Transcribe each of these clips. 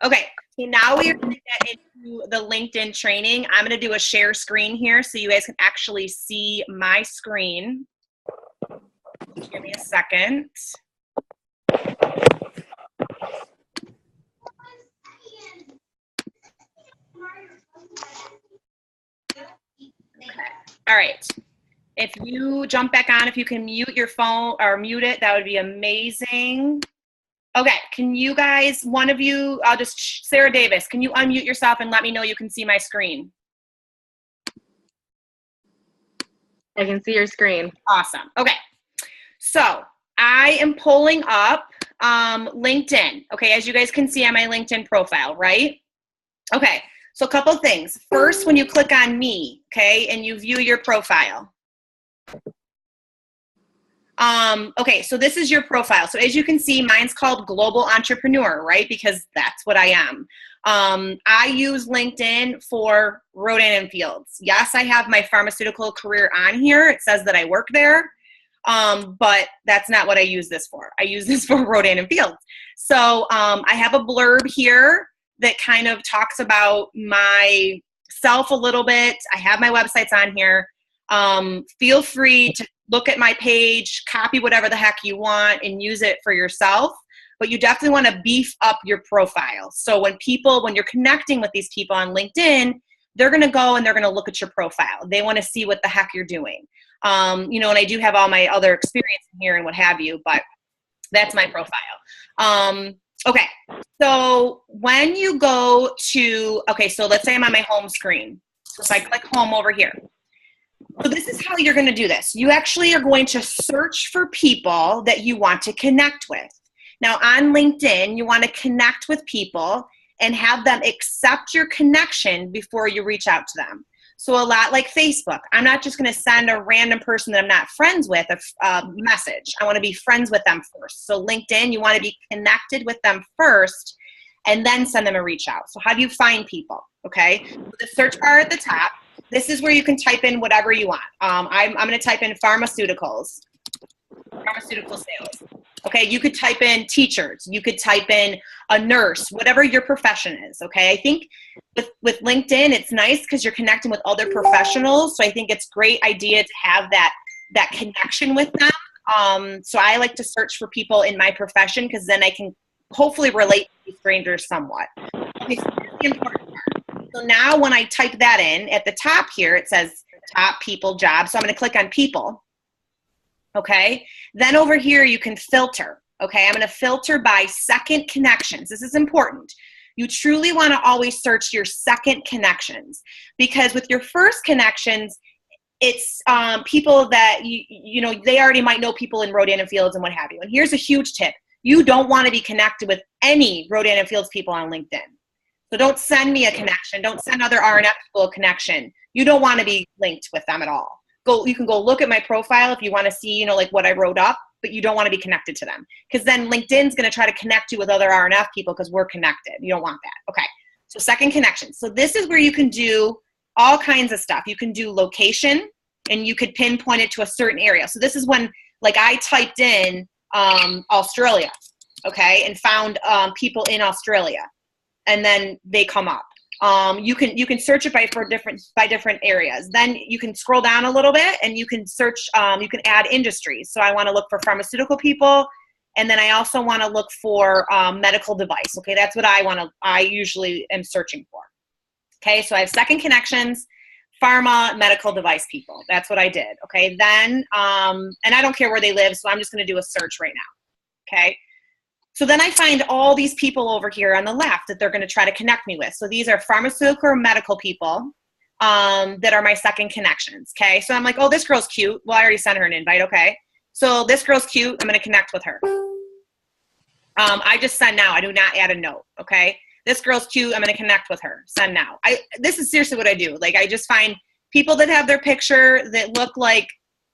Okay, so now we are going to get into the LinkedIn training. I'm going to do a share screen here so you guys can actually see my screen. Give me a second. Okay. All right. If you jump back on, if you can mute your phone or mute it, that would be amazing. Okay, can you guys, one of you, Sarah Davis, can you unmute yourself and let me know you can see my screen? I can see your screen. Awesome. Okay, so I am pulling up LinkedIn. Okay, as you guys can see on my LinkedIn profile, right? Okay, so a couple things. First, when you click on me, okay, and you view your profile. Okay, so this is your profile. So as you can see, mine's called Global Entrepreneur, right? Because that's what I am. I use LinkedIn for Rodan and Fields. Yes, I have my pharmaceutical career on here. It says that I work there, but that's not what I use this for. I use this for Rodan and Fields. So I have a blurb here that kind of talks about myself a little bit. I have my websites on here. Feel free to look at my page, copy whatever the heck you want, and use it for yourself. But you definitely want to beef up your profile. So when you're connecting with these people on LinkedIn, they're going to go and they're going to look at your profile. They want to see what the heck you're doing. And I do have all my other experience in here and what have you, but that's my profile. Okay, so when you go to, so let's say I'm on my home screen. So if I click home over here. So this is how you're going to do this. You actually are going to search for people that you want to connect with. Now on LinkedIn, you want to connect with people and have them accept your connection before you reach out to them. So a lot like Facebook, I'm not just going to send a random person that I'm not friends with a message. I want to be friends with them first. So LinkedIn, you want to be connected with them first and then send them a reach out. So how do you find people? Okay, the search bar at the top. This is where you can type in whatever you want. I'm going to type in pharmaceutical sales. Okay, you could type in teachers. You could type in a nurse, whatever your profession is. Okay, I think with LinkedIn, it's nice because you're connecting with other professionals. So I think it's a great idea to have that connection with them. So I like to search for people in my profession because then I can hopefully relate to these strangers somewhat. Okay, so that's the important part. So now when I type that in, at the top here, it says top people jobs. So I'm going to click on people. Okay. Then over here, you can filter. Okay. I'm going to filter by second connections. This is important. You truly want to always search your second connections because with your first connections, it's people that, they already might know people in Rodan and Fields and what have you. And here's a huge tip. You don't want to be connected with any Rodan and Fields people on LinkedIn. So don't send me a connection. Don't send other RNF people a connection. You don't want to be linked with them at all. You can go look at my profile if you want to see, like what I wrote up, but you don't want to be connected to them because then LinkedIn's going to try to connect you with other RNF people because we're connected. You don't want that. Okay. So second connection. So this is where you can do all kinds of stuff. You can do location and you could pinpoint it to a certain area. So this is when, like, I typed in Australia, okay, and found people in Australia. And then they come up. You can search it by different areas. Then you can scroll down a little bit and you can search. You can add industries. So I want to look for pharmaceutical people, and then I also want to look for medical device. Okay, that's what I usually am searching for. Okay, so I have second connections, pharma, medical device people. That's what I did. Okay, then and I don't care where they live, so I'm just going to do a search right now. Okay. So then I find all these people over here on the left that they're going to try to connect me with. So these are pharmaceutical or medical people that are my second connections, okay? So I'm like, oh, this girl's cute. Well, I already sent her an invite, okay? So this girl's cute. I'm going to connect with her. I just send now. I do not add a note, okay? This girl's cute. I'm going to connect with her. Send now. This is seriously what I do. Like, I just find people that have their picture that look like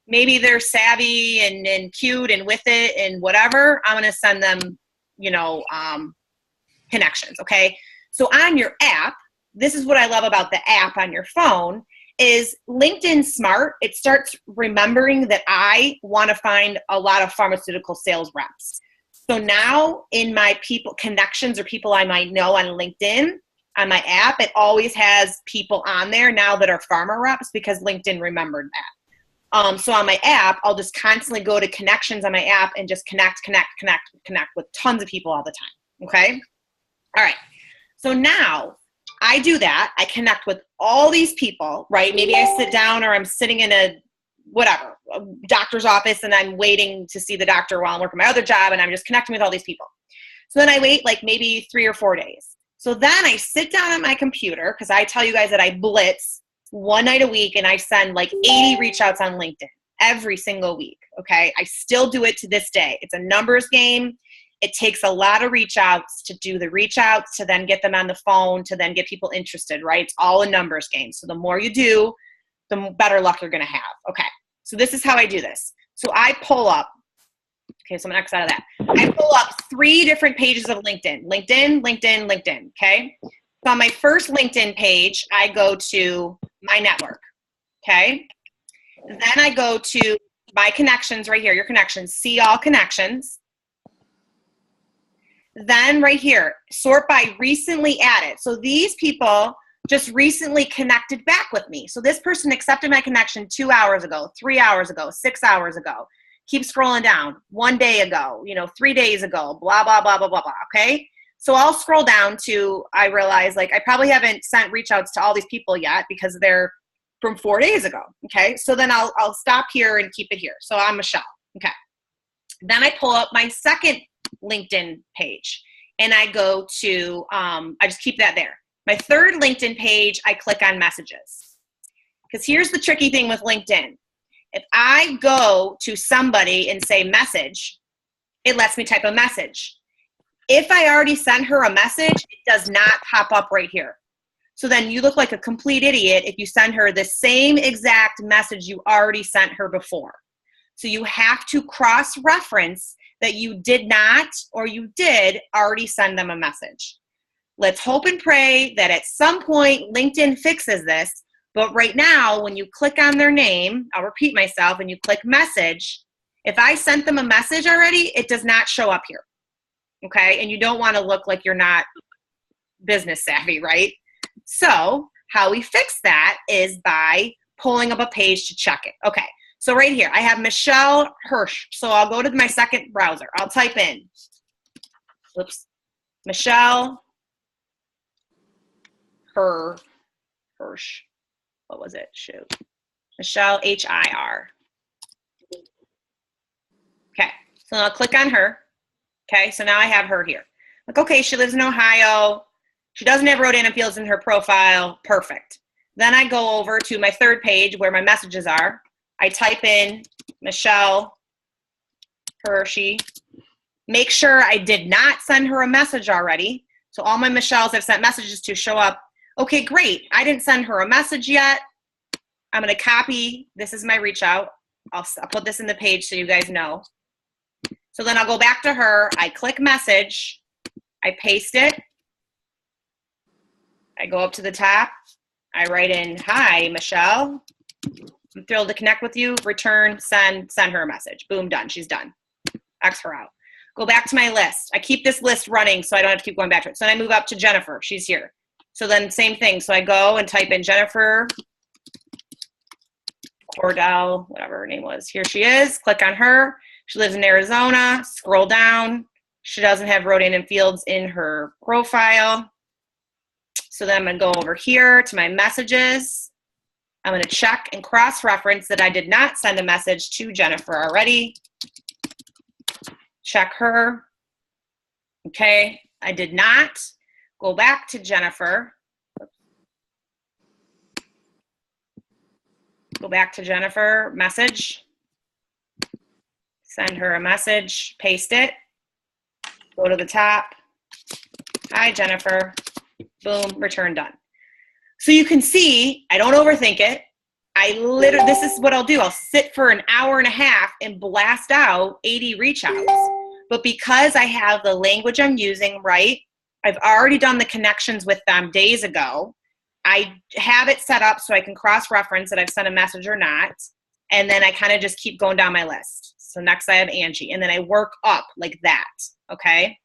maybe they're savvy and cute and with it and whatever. I'm going to send them connections. Okay. So on your app, this is what I love about the app on your phone is LinkedIn Smart. It starts remembering that I want to find a lot of pharmaceutical sales reps. So now in my people connections or people I might know on LinkedIn, on my app, it always has people on there now that are pharma reps because LinkedIn remembered that. So on my app, I'll just constantly go to connections on my app and just connect with tons of people all the time. Okay. All right. So now I do that. I connect with all these people, right? Maybe I sit down or I'm sitting in a doctor's office and I'm waiting to see the doctor while I'm working my other job and I'm just connecting with all these people. So then I wait like maybe 3 or 4 days. So then I sit down at my computer because I tell you guys that I blitz one night a week and I send like 80 reach outs on LinkedIn every single week. Okay. I still do it to this day. It's a numbers game. It takes a lot of reach outs to do the reach outs, to then get them on the phone, to then get people interested, right? It's all a numbers game. So the more you do, the better luck you're going to have. Okay. So this is how I do this. So I pull up, okay, so I'm going to X out of that. I pull up 3 different pages of LinkedIn. LinkedIn, okay? So on my first LinkedIn page, I go to my network, okay? Then I go to my connections right here, your connections, see all connections. Then right here, sort by recently added. So these people just recently connected back with me. So this person accepted my connection 2 hours ago, 3 hours ago, 6 hours ago. Keep scrolling down. 1 day ago, 3 days ago, blah, blah, blah, blah, blah, blah, okay? So I'll scroll down to, I realize like I probably haven't sent reach outs to all these people yet because they're from 4 days ago, okay? So then I'll stop here and keep it here. So I'm Michelle, okay? Then I pull up my second LinkedIn page and I go to, I just keep that there. My third LinkedIn page, I click on messages. Because here's the tricky thing with LinkedIn. If I go to somebody and say message, it lets me type a message. If I already sent her a message, it does not pop up right here. So then you look like a complete idiot if you send her the same exact message you already sent her before. So you have to cross-reference that you did not or you did already send them a message. Let's hope and pray that at some point LinkedIn fixes this. But right now, when you click on their name, I'll repeat myself, and you click message, if I sent them a message already, it does not show up here. Okay? And you don't want to look like you're not business savvy, right? So how we fix that is by pulling up a page to check it. Okay. So right here, I have Michelle Hirsch. So I'll go to my second browser. I'll type in, Michelle Hirsch. What was it? Shoot. Michelle H-I-R. Okay. So I'll click on her. Okay. So now I have her here. Like, okay, she lives in Ohio. She doesn't have Rodan and Fields in her profile. Perfect. Then I go over to my third page where my messages are. I type in Michelle Hershey. Make sure I did not send her a message already. So all my Michelles I've sent messages to show up. Okay, great. I didn't send her a message yet. I'm going to copy. This is my reach out. I'll put this in the page so you guys know. So then I'll go back to her. I click message. I paste it. I go up to the top. I write in, hi, Michelle. I'm thrilled to connect with you. Return, send her a message. Boom, done. She's done. X her out. Go back to my list. I keep this list running so I don't have to keep going back to it. So then I move up to Jennifer. She's here. So then same thing. So I go and type in Jennifer Cordell, whatever her name was. Here she is. Click on her. She lives in Arizona. Scroll down. She doesn't have Rodan and Fields in her profile. So then I'm going to go over here to my messages. I'm going to check and cross-reference that I did not send a message to Jennifer already. Check her. Okay, I did not. Go back to Jennifer. Go back to Jennifer, message. Send her a message, paste it. Go to the top. Hi, Jennifer. Boom, return done. So you can see, I don't overthink it. This is what I'll do. I'll sit for an hour and a half and blast out 80 reach outs. But because I have the language I'm using right, I've already done the connections with them days ago. I have it set up so I can cross-reference that I've sent a message or not. And then I kind of just keep going down my list. So next I have Angie, and then I work up like that, okay?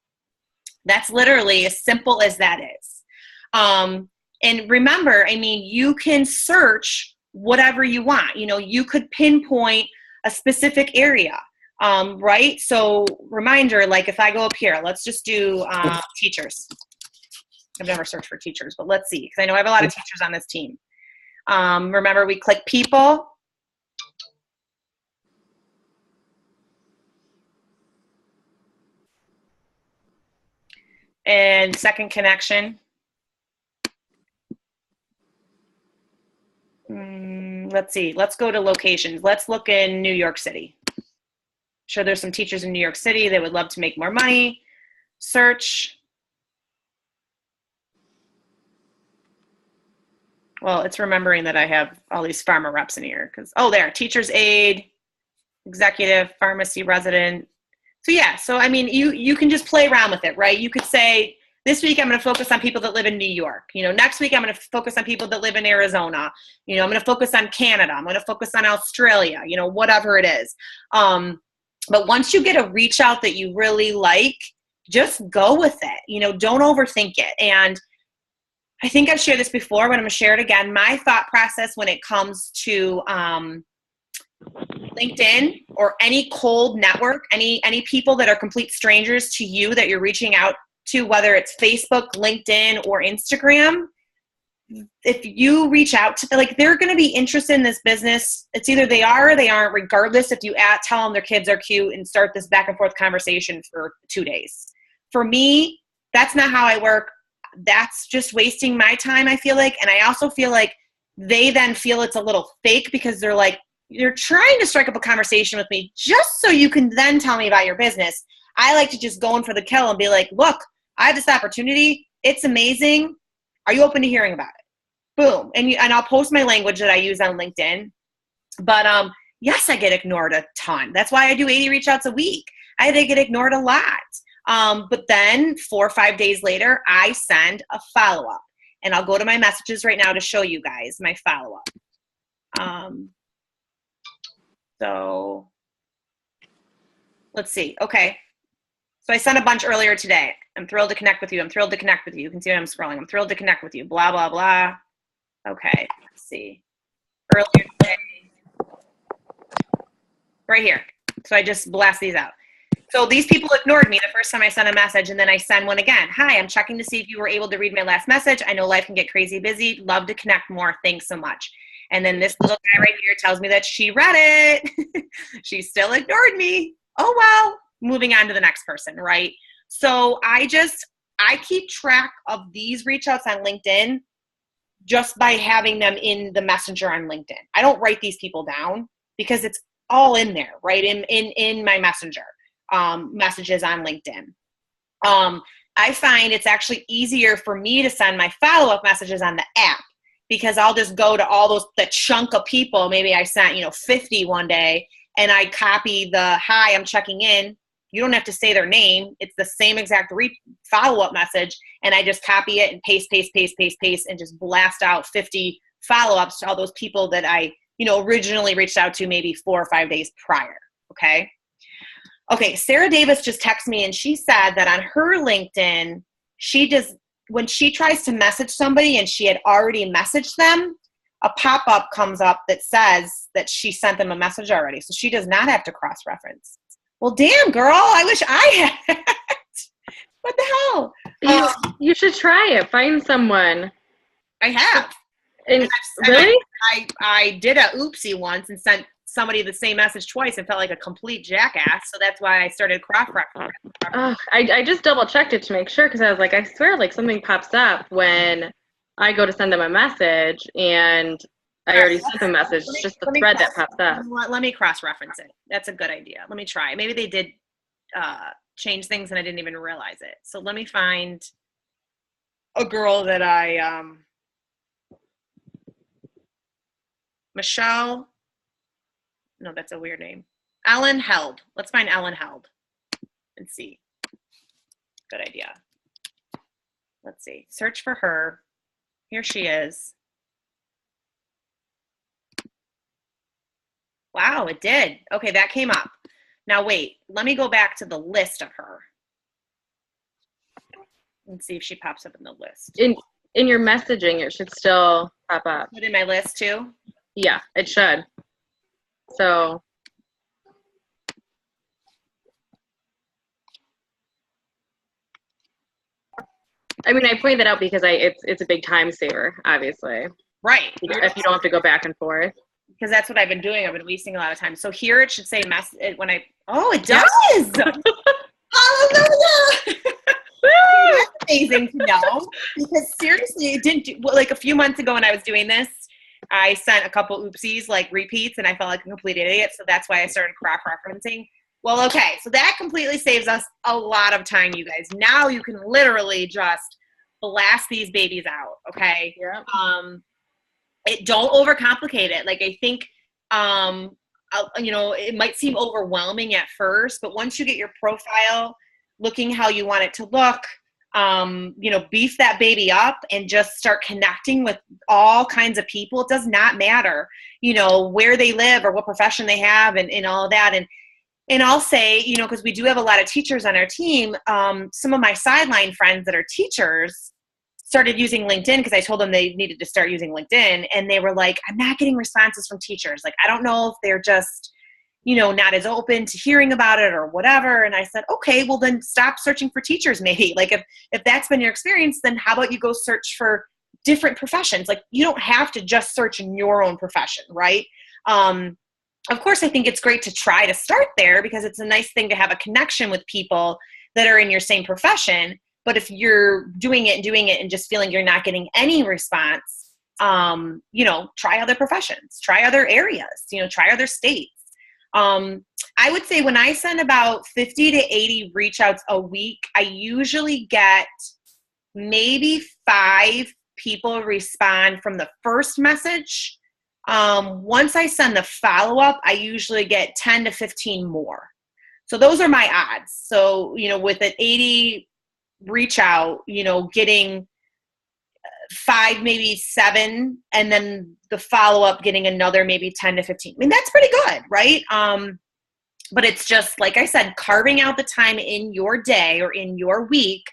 That's literally as simple as that is. And remember, I mean, you can search whatever you want. You know, you could pinpoint a specific area, right? So reminder, like if I go up here, let's just do teachers. I've never searched for teachers, but let's see, because I know I have a lot of teachers on this team. Remember, we click people. And second connection. Let's see. Let's go to locations. Let's look in New York City. Sure, there's some teachers in New York City. They would love to make more money. Search. Well, it's remembering that I have all these pharma reps in here because, oh, there, teacher's aide, executive, pharmacy resident. So yeah, so I mean, you can just play around with it, right? You could say, this week I'm going to focus on people that live in New York. You know, next week I'm going to focus on people that live in Arizona. You know, I'm going to focus on Canada. I'm going to focus on Australia, you know, whatever it is. But once you get a reach out that you really like, just go with it. You know, don't overthink it. And I think I've shared this before, but I'm going to share it again. My thought process when it comes to LinkedIn or any cold network, any people that are complete strangers to you that you're reaching out to, whether it's Facebook, LinkedIn, or Instagram, if you reach out to them, like they're going to be interested in this business. It's either they are or they aren't, regardless if you tell them their kids are cute and start this back and forth conversation for 2 days. For me, that's not how I work. That's just wasting my time, I feel like. And I also feel like they then feel it's a little fake because they're like, you're trying to strike up a conversation with me just so you can then tell me about your business. I like to just go in for the kill and be like, look, I have this opportunity. It's amazing. Are you open to hearing about it? Boom. And I'll post my language that I use on LinkedIn. But yes, I get ignored a ton. That's why I do 80 reach outs a week. I get ignored a lot. But then 4 or 5 days later, I send a follow-up. And I'll go to my messages right now to show you guys my follow-up. So let's see. Okay. So I sent a bunch earlier today. I'm thrilled to connect with you. I'm thrilled to connect with you. You can see what I'm scrolling. I'm thrilled to connect with you. Blah, blah, blah. Okay. Let's see. Earlier today. Right here. So I just blast these out. So these people ignored me the first time I sent a message, and then I send one again. Hi, I'm checking to see if you were able to read my last message. I know life can get crazy busy. Love to connect more. Thanks so much. And then this little guy right here tells me that she read it. She still ignored me. Oh, well. Moving on to the next person, right? So I keep track of these reach outs on LinkedIn just by having them in the messenger on LinkedIn. I don't write these people down because it's all in there, right? In my messenger messages on LinkedIn. I find it's actually easier for me to send my follow-up messages on the app because I'll just go to the chunk of people. Maybe I sent, 50 one day, and I copy the, hi, I'm checking in. You don't have to say their name. It's the same exact follow-up message, and I just copy it and paste, and just blast out 50 follow-ups to all those people that I, originally reached out to maybe 4 or 5 days prior, okay? Okay, Sarah Davis just texted me, and she said that on her LinkedIn, when she tries to message somebody and she had already messaged them, a pop-up comes up that says that she sent them a message already, so she does not have to cross-reference. Well, damn, girl, I wish I had. What the hell? You should try it. Find someone. I have. And really? I did a oopsie once and sent somebody the same message twice and felt like a complete jackass. So that's why I started cross-referencing. I just double-checked it to make sure because I was like, I swear like something pops up when I go to send them a message and I already sent the message. It's just the thread that pops up. Let me cross-reference it. That's a good idea. Let me try. Maybe they did change things and I didn't even realize it. So let me find a girl that Michelle. No, that's a weird name. Ellen Held. Let's find Ellen Held and see. Good idea. Let's see. Search for her. Here she is. Wow, it did. Okay, that came up. Now wait, let me go back to the list of her and see if she pops up in the list. In your messaging, it should still pop up. Put in my list too? Yeah, it should. So. I mean, I point that out because it's a big time saver, obviously. Right. If you don't have to go back and forth. Because that's what I've been doing. I've been wasting a lot of time. So here it should say it does. Hallelujah. That's amazing to know, because seriously, it didn't like a few months ago when I was doing this, I sent a couple oopsies, like repeats, and I felt like a complete idiot. So that's why I started cross-referencing. Well, okay. So that completely saves us a lot of time, you guys. Now you can literally just blast these babies out. Okay. Yeah. Don't overcomplicate it. Like, I think, it might seem overwhelming at first, but once you get your profile looking how you want it to look, beef that baby up and just start connecting with all kinds of people. It does not matter, where they live or what profession they have and all of that. And I'll say, because we do have a lot of teachers on our team, some of my sideline friends that are teachers started using LinkedIn because I told them they needed to start using LinkedIn. And they were like, I'm not getting responses from teachers. Like, I don't know if they're just, not as open to hearing about it or whatever. And I said, okay, well then stop searching for teachers maybe. Like if that's been your experience, then how about you go search for different professions? Like, you don't have to just search in your own profession, right? Of course, I think it's great to try to start there because it's a nice thing to have a connection with people that are in your same profession. But if you're doing it and just feeling you're not getting any response, try other professions, try other areas, try other states. I would say when I send about 50 to 80 reach outs a week, I usually get maybe 5 people respond from the first message. Once I send the follow-up, I usually get 10 to 15 more. So those are my odds. So, with an 80 reach out, getting 5, maybe 7, and then the follow-up getting another maybe 10 to 15. I mean, that's pretty good, right? But it's just, like I said, carving out the time in your day or in your week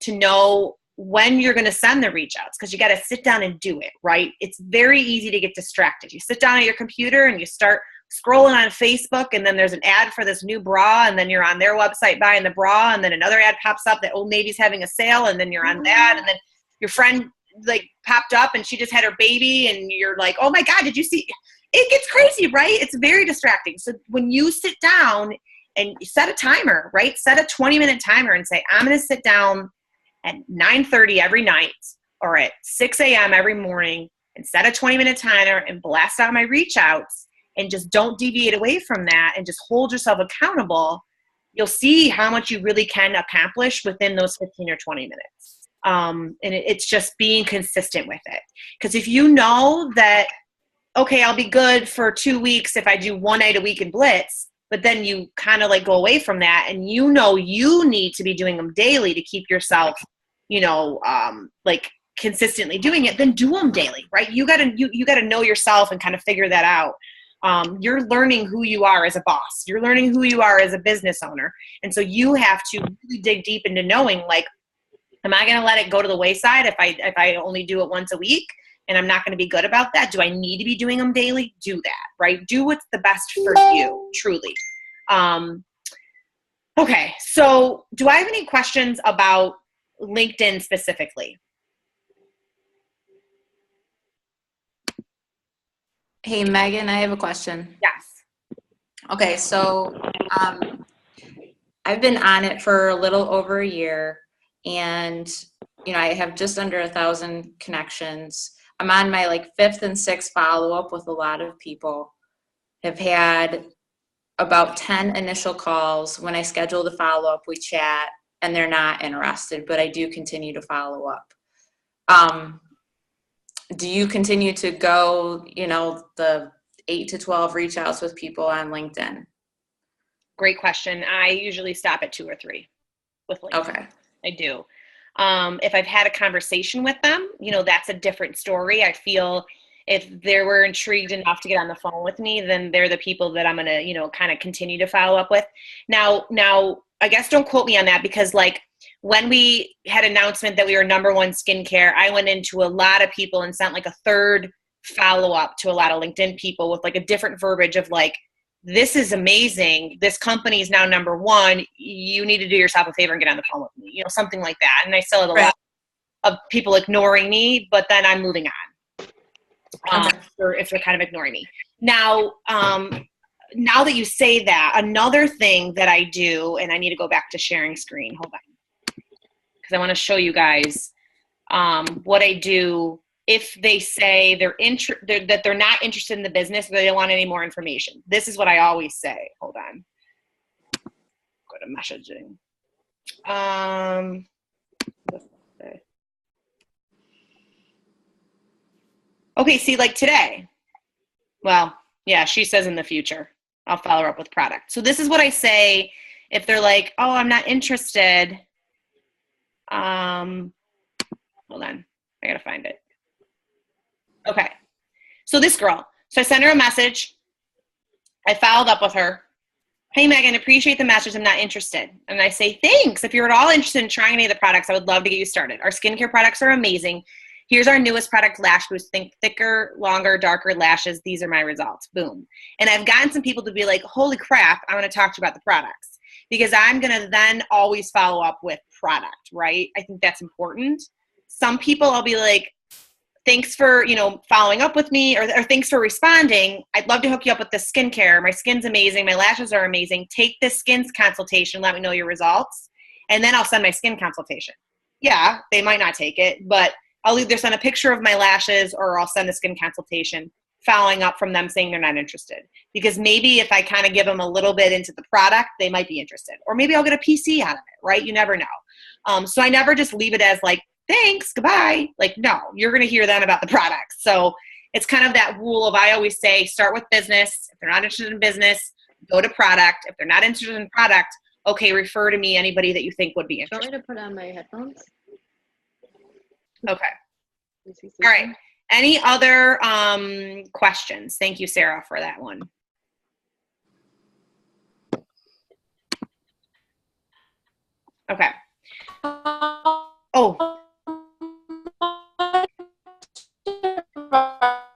to know when you're going to send the reach outs, because you got to sit down and do it, right? It's very easy to get distracted. You sit down at your computer and you start scrolling on Facebook, and then there's an ad for this new bra, and then you're on their website buying the bra, and then another ad pops up that Old Navy's having a sale, and then you're on that, and then your friend like popped up and she just had her baby, and you're like, oh my God, did you see? It gets crazy, right? It's very distracting. So when you sit down and set a timer, right? Set a 20-minute timer and say, I'm going to sit down at 9:30 every night or at 6 a.m. every morning and set a 20-minute timer and blast out my reach outs, and just don't deviate away from that and just hold yourself accountable. You'll see how much you really can accomplish within those 15 or 20 minutes. And it's just being consistent with it. Because if you know that, okay, I'll be good for 2 weeks if I do 1 night a week in Blitz, but then you kind of like go away from that, and you need to be doing them daily to keep yourself, like consistently doing it, then do them daily, right? You gotta know yourself and kind of figure that out. You're learning who you are as a boss. You're learning who you are as a business owner. And so you have to really dig deep into knowing, like, am I going to let it go to the wayside if I only do it once a week and I'm not going to be good about that? Do I need to be doing them daily? Do that, right? Do what's the best for you, truly. Okay. So do I have any questions about LinkedIn specifically? Hey, Megan, I have a question. Yes. Okay, so I've been on it for a little over a year, and I have just under 1,000 connections. I'm on my 5th and 6th follow-up with a lot of people. I've had about 10 initial calls. When I schedule the follow-up, we chat, and they're not interested, but I do continue to follow up. Do you continue to go, the 8 to 12 reach outs with people on LinkedIn? Great question. I usually stop at 2 or 3 with LinkedIn. Okay. I do. If I've had a conversation with them, that's a different story. I feel if they were intrigued enough to get on the phone with me, then they're the people that I'm going to, you know, kind of continue to follow up with. Now, I guess don't quote me on that, because like when we had announcement that we were #1 skincare, I went into a lot of people and sent like a third follow-up to a lot of LinkedIn people with like a different verbiage of like, this is amazing. This company is now #1. You need to do yourself a favor and get on the phone with me, you know, something like that. And I still have a lot of people ignoring me, but then I'm moving on. Or if they're kind of ignoring me. Now, now that you say that, another thing that I do, and I need to go back to sharing screen. Hold on. Because I want to show you guys what I do if they say that they're not interested in the business, or they don't want any more information. This is what I always say. Hold on. Go to messaging. Okay, see, like today. Well, yeah, she says in the future. I'll follow her up with product. So this is what I say if they're like, oh, I'm not interested. Hold on. I got to find it. Okay. So this girl. So I sent her a message. I followed up with her. Hey, Megan, appreciate the message. I'm not interested. And I say, thanks. If you're at all interested in trying any of the products, I would love to get you started. Our skincare products are amazing. Here's our newest product, Lash Boost. Think thicker, longer, darker lashes. These are my results. Boom. And I've gotten some people to be like, holy crap, I want to talk to you about the products. Because I'm going to then always follow up with product, right? I think that's important. Some people I'll be like, thanks for, you know, following up with me, or thanks for responding. I'd love to hook you up with the skincare. My skin's amazing. My lashes are amazing. Take this skin's consultation. Let me know your results. And then I'll send my skin consultation. Yeah, they might not take it, but I'll either send a picture of my lashes or I'll send a skin consultation following up from them saying they're not interested. Because maybe if I kind of give them a little bit into the product, they might be interested. Or maybe I'll get a PC out of it, right? You never know. So I never just leave it as like, thanks, goodbye. Like, no, you're going to hear then about the product. So it's kind of that rule of, I always say, start with business. If they're not interested in business, go to product. If they're not interested in product, okay, refer to me anybody that you think would be interested. Do you want me to put on my headphones? Okay. All right. Any other questions? Thank you, Sarah, for that one. Okay. Oh.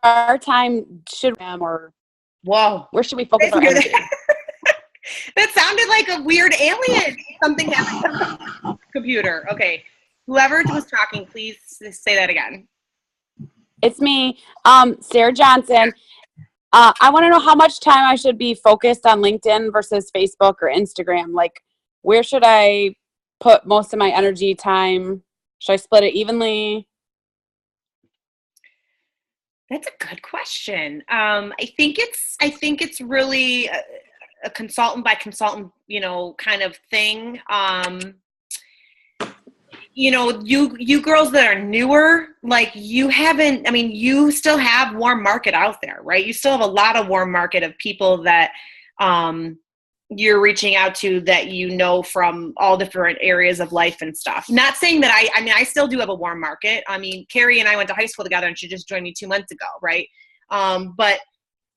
Our time should or Whoa. where should we focus our energy? That sounded like a weird alien. Something happened to the computer. Okay. Whoever was talking, please say that again. It's me, Sarah Johnson. I want to know how much time I should be focused on LinkedIn versus Facebook or Instagram. Like, where should I put most of my energy time? Should I split it evenly? That's a good question. I think it's really a consultant by consultant, you know, kind of thing. You know, you girls that are newer, like you still have warm market out there, right? You still have a lot of warm market of people that you're reaching out to that you know from all different areas of life and stuff. Not saying that I still do have a warm market. I mean, Carrie and I went to high school together and she just joined me 2 months ago, right? But,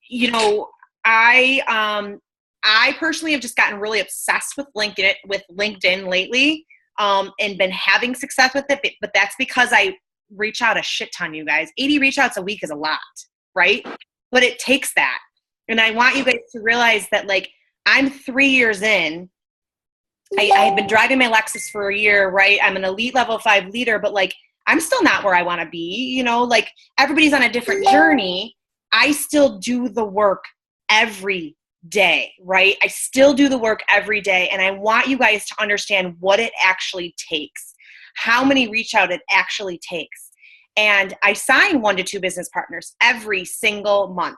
you know, I personally have just gotten really obsessed with LinkedIn lately. And been having success with it, but that's because I reach out a shit ton, you guys. 80 reach outs a week is a lot, right? But it takes that. And I want you guys to realize that, like, I'm 3 years in. I've been driving my Lexus for a year, right? I'm an elite level 5 leader, but like, I'm still not where I want to be. You know, like everybody's on a different journey. I still do the work every day, right? I still do the work every day. And I want you guys to understand what it actually takes, how many reach out it actually takes. And I sign 1 to 2 business partners every single month.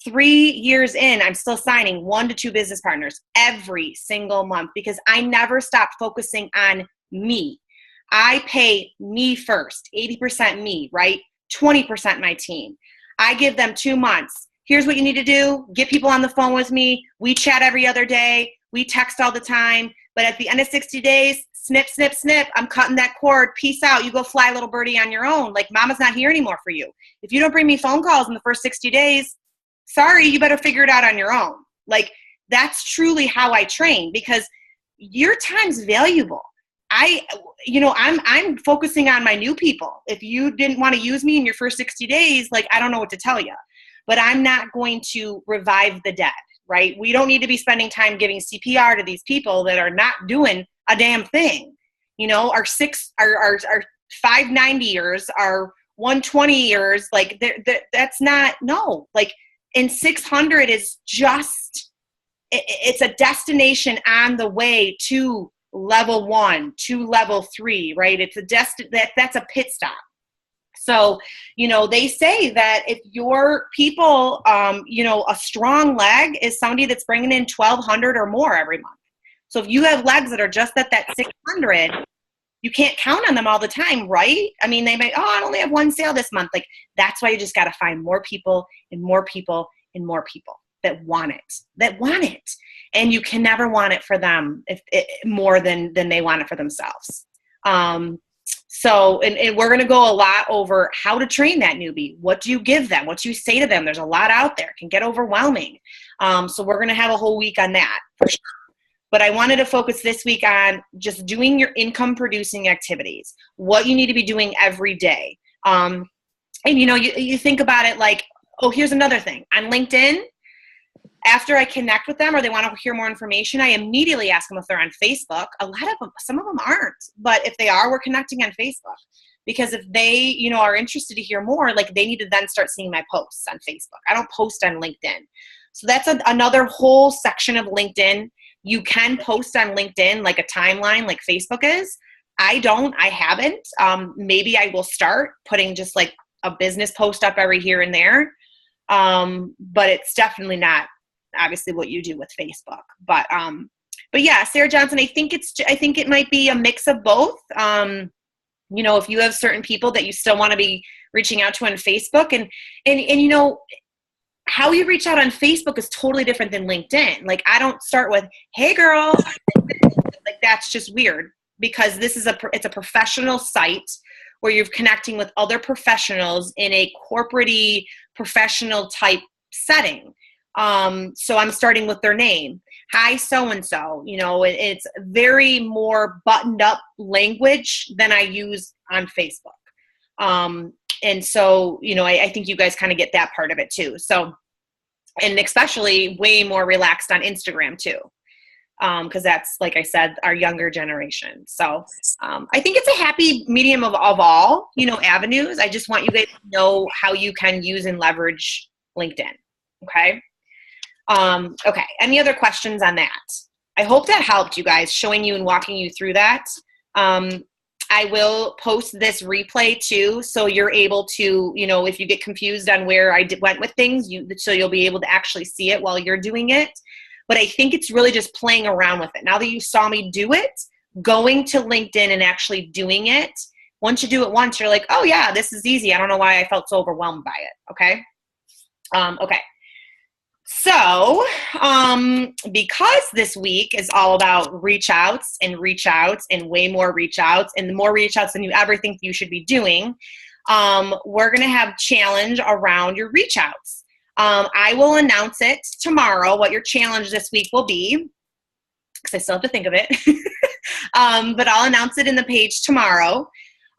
3 years in, I'm still signing 1 to 2 business partners every single month because I never stop focusing on me. I pay me first, 80% me, right? 20% my team. I give them 2 months. Here's what you need to do. Get people on the phone with me. We chat every other day. We text all the time. But at the end of 60 days, snip, snip, snip. I'm cutting that cord. Peace out. You go fly, little birdie, on your own. Like, mama's not here anymore for you. If you don't bring me phone calls in the first 60 days, sorry, you better figure it out on your own. Like, that's truly how I train, because your time's valuable. I'm focusing on my new people. If you didn't want to use me in your first 60 days, like, I don't know what to tell you, but I'm not going to revive the dead, right? We don't need to be spending time giving CPR to these people that are not doing a damn thing. Our 590ers, our 120ers, like, that's not, no, like, and 600 is just, it's a destination on the way to level 1 to level 3, right? It's that's a pit stop. So, they say that if your people, a strong leg is somebody that's bringing in 1,200 or more every month. So if you have legs that are just at that 600, you can't count on them all the time, right? I mean, they might, I only have one sale this month. Like, that's why you just got to find more people and more people and more people that want it. And you can never want it for them more than they want it for themselves. So we're going to go a lot over how to train that newbie. What do you give them? What do you say to them? There's a lot out there. It can get overwhelming. So we're going to have a whole week on that for sure. But I wanted to focus this week on just doing your income producing activities, what you need to be doing every day. And you think about it like, oh, here's another thing. On LinkedIn, after I connect with them or they want to hear more information, I immediately ask them if they're on Facebook. A lot of them, some of them aren't, but if they are, we're connecting on Facebook. Because if they, are interested to hear more, like, they need to then start seeing my posts on Facebook. I don't post on LinkedIn. So that's another whole section of LinkedIn. You can post on LinkedIn like a timeline like Facebook is. I haven't. Maybe I will start putting just like a business post up every here and there. But it's definitely not obviously what you do with Facebook. But yeah, Sarah Johnson, I think it might be a mix of both. If you have certain people that you still want to be reaching out to on Facebook and how you reach out on Facebook is totally different than LinkedIn. Like, I don't start with, hey girl, like, that's just weird, because it's a professional site where you're connecting with other professionals in a corporate-y professional type setting. So I'm starting with their name. Hi, so-and-so, it's very more buttoned up language than I use on Facebook. And so, I think you guys kind of get that part of it too. So, and especially way more relaxed on Instagram too. Because that's, like I said, our younger generation. So I think it's a happy medium of all, avenues. I just want you guys to know how you can use and leverage LinkedIn. Okay. Okay. Any other questions on that? I hope that helped you guys, showing you and walking you through that. I will post this replay too, so you're able to, if you get confused on where I went with things, so you'll be able to actually see it while you're doing it. But I think it's really just playing around with it. Now that you saw me do it, going to LinkedIn and actually doing it, once you do it once, you're like, oh yeah, this is easy. I don't know why I felt so overwhelmed by it. Okay. Okay. So, because this week is all about reach outs and way more reach outs and more reach outs than you ever think you should be doing, we're going to have challenge around your reach outs. I will announce it tomorrow, what your challenge this week will be, because I still have to think of it. But I'll announce it in the page tomorrow.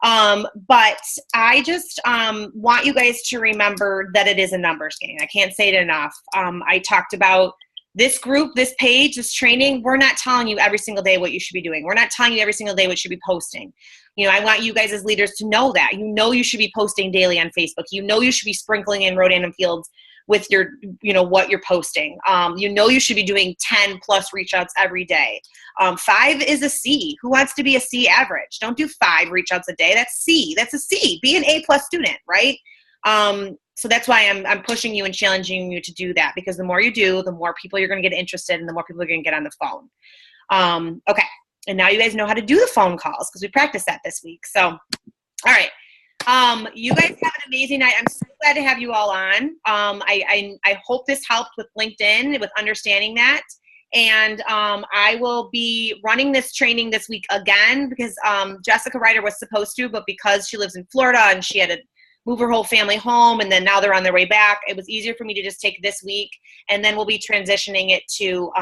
But I just want you guys to remember that it is a numbers game. I can't say it enough. I talked about this group, this page, this training. We're not telling you every single day what you should be doing. We're not telling you every single day what you should be posting. I want you guys as leaders to know that. You should be posting daily on Facebook. You should be sprinkling in Rodan Fields with your, what you're posting. You should be doing 10 plus reach outs every day. 5 is a C. Who wants to be a C average? Don't do 5 reach outs a day. That's C. That's a C. Be an A plus student, right? So that's why I'm pushing you and challenging you to do that, because the more you do, the more people you're going to get interested and the more people are going to get on the phone. Okay. And now you guys know how to do the phone calls because we practiced that this week. So, all right. You guys have an amazing night. I'm so glad to have you all on. I hope this helped with LinkedIn, with understanding that. And I will be running this training this week again because Jessica Ryder was supposed to, but because she lives in Florida and she had to move her whole family home, and then now they're on their way back, it was easier for me to just take this week, and then we'll be transitioning it to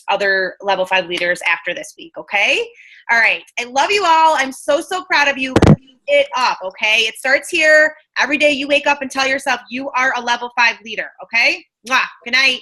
other level 5 leaders after this week, okay? All right. I love you all. I'm so, so proud of you. Keep it up, okay? It starts here. Every day you wake up and tell yourself you are a level 5 leader, okay? Mwah. Good night.